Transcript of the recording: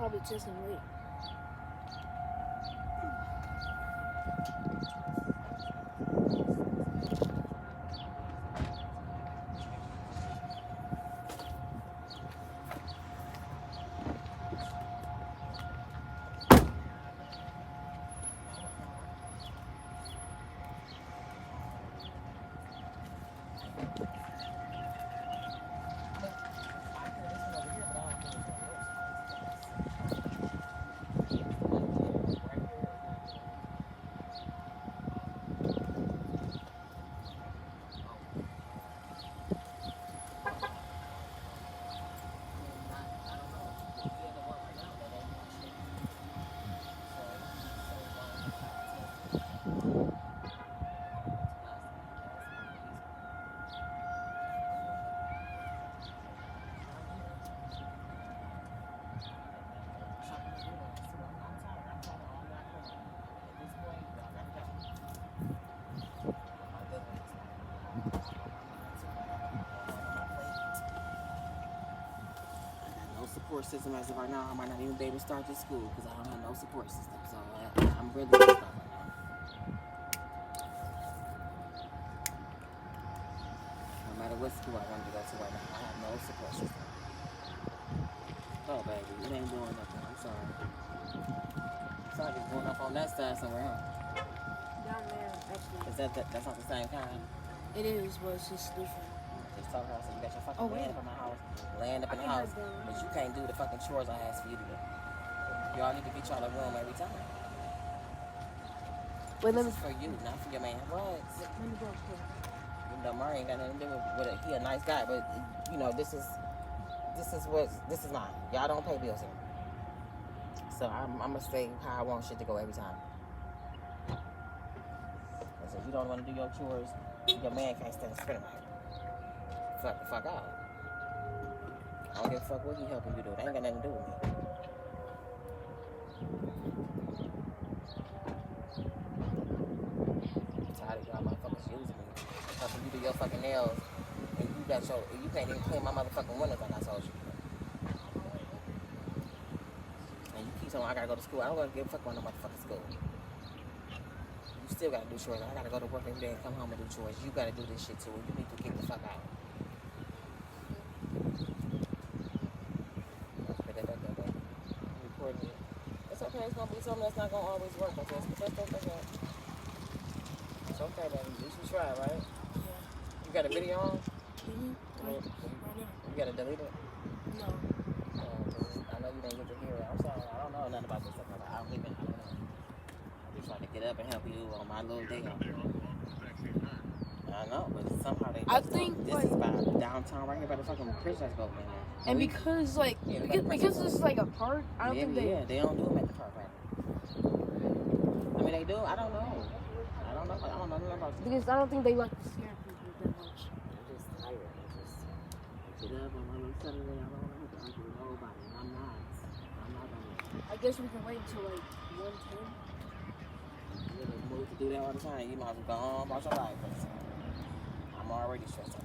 probably test him late. Support system as of right now. I might not even be able to start this school because I don't have no support system. So I'm really stuck right now. No matter what school I wanted to go to right now, I have no support system. Oh baby, it ain't doing nothing. I'm sorry. Sorry, it's going up on that side somewhere, huh? Down there, actually. Is that's not the same kind? It is, but it's just different. Just talk about so you got your fucking land up in my house, land up in the house, but you can't do the fucking chores I asked for you to do. Y'all need to get y'all a room every time. Wait, this is for you, not for your man. What? Let me go. You know, Murray ain't got nothing to do with it. He a nice guy, but you know, this is mine. Y'all don't pay bills here. So I'm gonna say how I want shit to go every time. So if you don't want to do your chores, your man can't stand spinning right. Fuck the fuck out. I don't give a fuck what he helping you do. That ain't got nothing to do with me. I'm tired of y'all motherfuckers using me. Helping you do your fucking nails. And you can't even clean my motherfucking windows like I told you. And you keep saying I gotta go to school. I don't give a fuck about no motherfucking school. You still gotta do chores. I gotta go to work every day and come home and do chores. You gotta do this shit too. You need to get the fuck out. It's okay, it's gonna be something that's not gonna always work, okay? It's okay, baby. You should try, right? Yeah. You got a video on? Mm-hmm. Right there. You gotta delete it? No. I know you didn't get to hear it. I'm sorry, I don't know nothing about this stuff. I don't know. I'm just trying to get up and help you on my little day off. I know, but somehow I think this is by downtown right here by the fucking Princess Boat, man. And because because it's like a park, I don't think they don't do them at the park, right? I mean, they do. I don't know. I don't know nothing about it. Because I don't think they like to scare people that much. I'm just tired. I get up on my little Saturday. I don't want to argue with nobody. I'm not gonna. I guess we can wait until like 1:10. You know, move to do that all the time. You might as well go on about your life. I'm already stressed out.